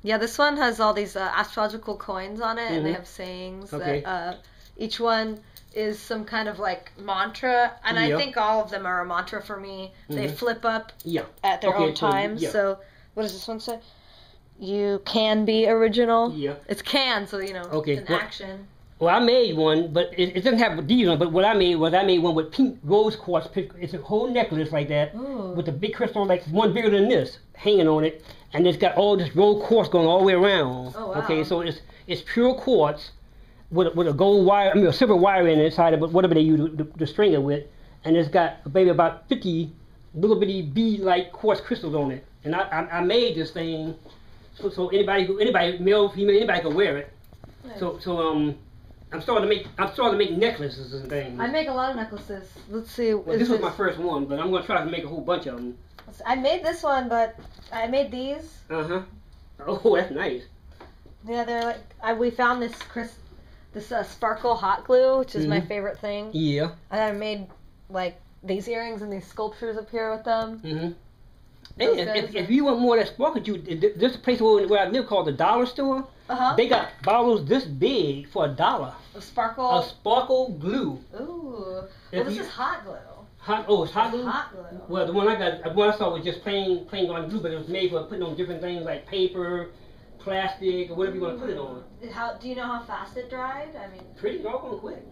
Yeah, this one has all these astrological coins on it, and they have sayings that each one is some kind of like mantra, and I think all of them are a mantra for me. They flip up at their own times. So, what does this one say? You can be original. Yeah, it's can, so you know, in action. Well, I made one, but it doesn't have these on. But what I made was one with pink rose quartz. It's a whole necklace like that with a big crystal, like one bigger than this, hanging on it, and it's got all this rose quartz going all the way around. Oh, wow. Okay, so it's pure quartz with a gold wire, I mean a silver wire in the inside of it, whatever they use to string it with, and it's got maybe about 50 little bitty bead-like quartz crystals on it. And I made this thing so anybody, male, female, anybody can wear it. Nice. So I'm starting to make necklaces and things. I make a lot of necklaces. Let's see. Well, this was my first one, but I'm gonna try to make a whole bunch of them. I made this one, but I made these. Oh, that's nice. Yeah, they're like we found this sparkle hot glue, which is my favorite thing. Yeah. And I made like these earrings and these sculptures up here with them. And if you want more of that sparkle, there's a place where I live called the Dollar Store. They got bottles this big for $1. Of sparkle? Of sparkle glue. Ooh. Well, this is hot glue. It's hot glue? Hot glue. Well, the one I saw was just plain on glue, but it was made for putting on different things like paper, plastic, or whatever you want to put it on. Do you know how fast it dried? I mean, pretty doggone quick.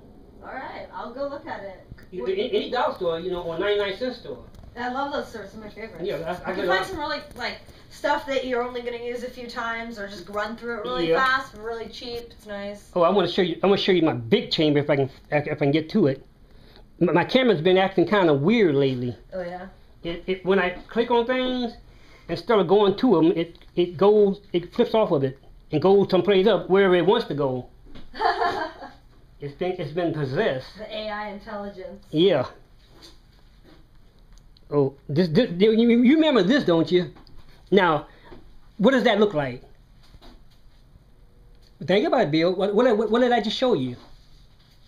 All right, I'll go look at it. Any dollar store, or 99-cent store. I love those stores. They're my favorites. Yeah, I can find some really stuff that you're only going to use a few times, or just run through it really fast, really cheap. It's nice. Oh, I want to show you. I want to show you my big chamber if I can get to it. My camera's been acting kind of weird lately. Oh yeah. When I click on things, instead of going to them, it flips off of it and goes someplace up wherever it wants to go. It's been possessed. The AI intelligence. Yeah. Oh, you remember this, don't you? Now, what does that look like? Think about it, Bill. What did I just show you?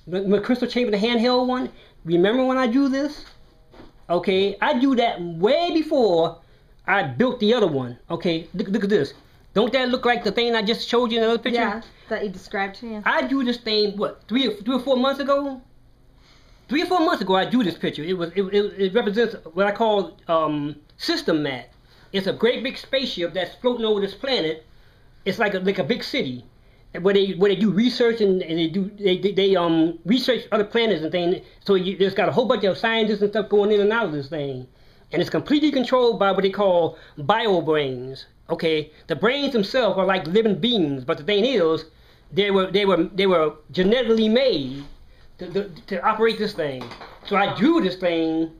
The crystal chamber, the handheld one. Remember when I drew this? Okay, I drew that way before I built the other one. Okay, look at this. Don't that look like the thing I just showed you in the other picture? Yeah, that you described to me. I drew this thing, what, three or 4 months ago? 3 or 4 months ago, I drew this picture. It represents what I call system mat. It's a great big spaceship that's floating over this planet. It's like a big city, where they do research and they research other planets and things. So there's got a whole bunch of scientists and stuff going in and out of this thing, and it's completely controlled by what they call bio brains. Okay, the brains themselves are like living beings, but the thing is, they were genetically made to operate this thing. So I drew this thing,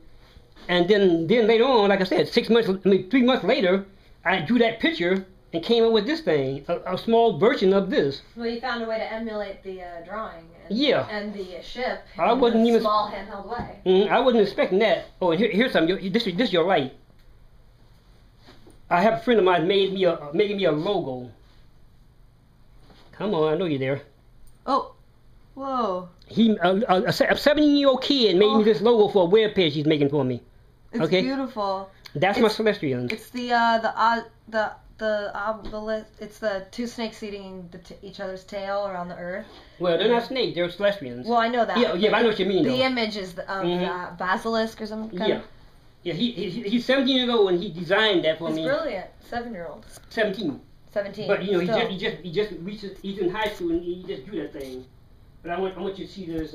and then later on, like I said, 3 months later, I drew that picture and came up with this thing, a small version of this. Well, you found a way to emulate the drawing. And the ship I wasn't in a small handheld way. I wasn't expecting that. Oh, and here's something. This is your light. I have a friend of mine making me a logo. Come on, I know you're there. Oh, whoa. A 17-year-old kid made me this logo for a web page he's making for me. It's beautiful. That's my Celestians. It's it's the two snakes eating each other's tail around the earth. Well, they're not snakes. They're Celestians. Well, I know that. Yeah, but I know what you mean. The image is of basilisk or something. Yeah, he's 17 years old and he designed that for me. It's brilliant. 7-year-old. 17. 17. But he just reaches. He's in high school and he just drew that thing. But I want you to see this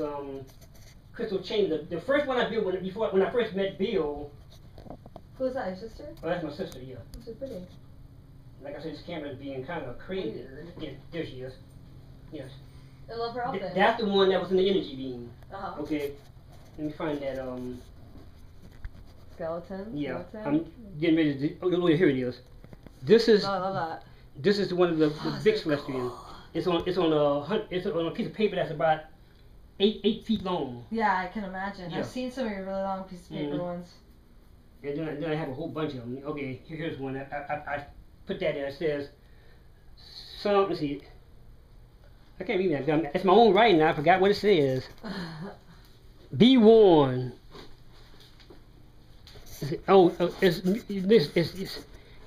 crystal chamber. The first one I built when I first met Bill. Who is that? Your sister? Oh, that's my sister. Yeah. She's pretty. Like I said, this camera is being kind of crazy. Yeah, there she is. Yes. I love her outfit. That's the one that was in the energy beam. Okay. Let me find that. Skeleton. Yeah. Skeleton. I'm getting ready to. Oh, here it is. This is. Oh, I love that. This is one of the big Celestians. Cool. It's on a piece of paper that's about 8 feet long. Yeah, I can imagine. Yeah. I've seen some of your really long pieces of paper ones. And then I have a whole bunch of them. Okay, here's one. I put that in. It says, let's see. I can't read that. It's my own writing. I forgot what it says. Be warned. Oh,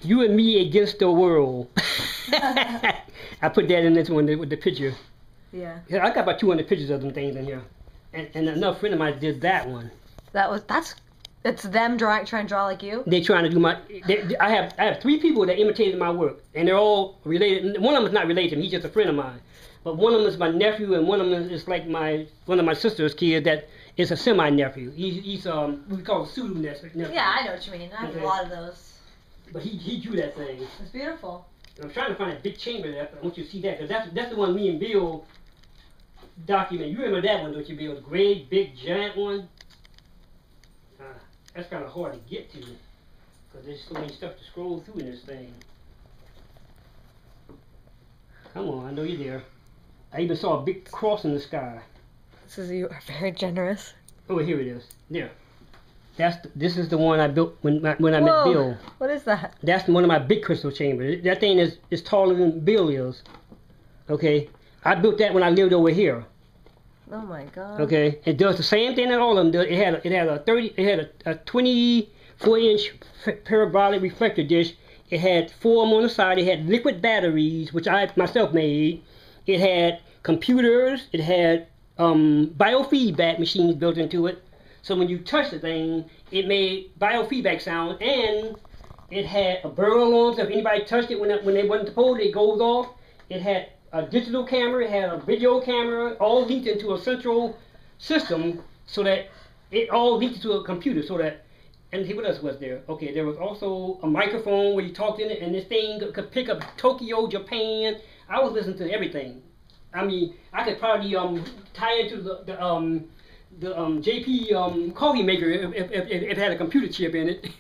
You and Me Against the World. I put that in this one with the picture. Yeah. I got about 200 pictures of them things in here. And another friend of mine did that one. It's them trying to draw like you? They trying to do I have 3 people that imitated my work. And they're all related. One of them is not related to me. He's just a friend of mine. But one of them is my nephew, and one of them is like one of my sister's kids that is a semi-nephew. He's we call it pseudo nephew. Yeah, I know what you mean. I have a lot of those. But he drew that thing. It's beautiful. I'm trying to find a big chamber there. I want you to see that, because that's the one me and Bill document. You remember that one, don't you, Bill? The great, big, giant one? That's kind of hard to get to, because there's so many stuff to scroll through in this thing. Come on, I know you're there. I even saw a big cross in the sky. You are very generous. Oh, here it is. There. This is the one I built when I met Bill. What is that? That's one of my big crystal chambers. That thing is taller than Bill is. Okay, I built that when I lived over here. Oh my God. Okay, it does the same thing that all of them do. It had a 24-inch parabolic reflector dish. It had foam on the side. It had liquid batteries, which I myself made. It had computers. It had biofeedback machines built into it. So when you touch the thing, it made biofeedback sound, and it had a burglar alarm. So if anybody touched it when they wasn't supposed to, it goes off. It had a digital camera. It had a video camera, all linked into a central system, so that it all linked to a computer. So that, and what else was there? Okay, there was also a microphone where you talked in it, and this thing could pick up Tokyo, Japan. I was listening to everything. I mean, I could probably tie into the JP coffee maker if it had a computer chip in it.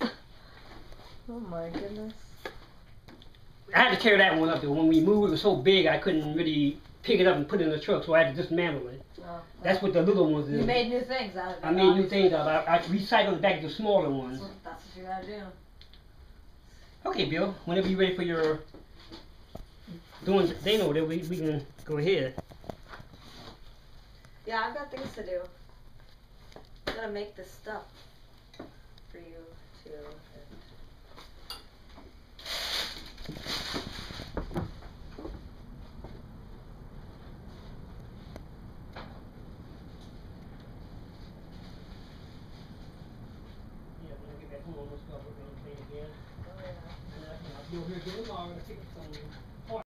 Oh my goodness. I had to carry that one up there. When we moved, it was so big I couldn't really pick it up and put it in the truck, so I had to dismantle it. Oh, that's what the little ones is. You made new things out of it. I made new things out of it. I recycled it back to the smaller ones. That's what you gotta do. Okay, Bill. Whenever you're ready for your doing thing over there, we can go ahead. Yeah, I've got things to do. I'm gonna make this stuff for you too. Yeah, when I get back home, we'll start working on the plane again. Oh yeah. And I'll be over here again tomorrow to pick up some.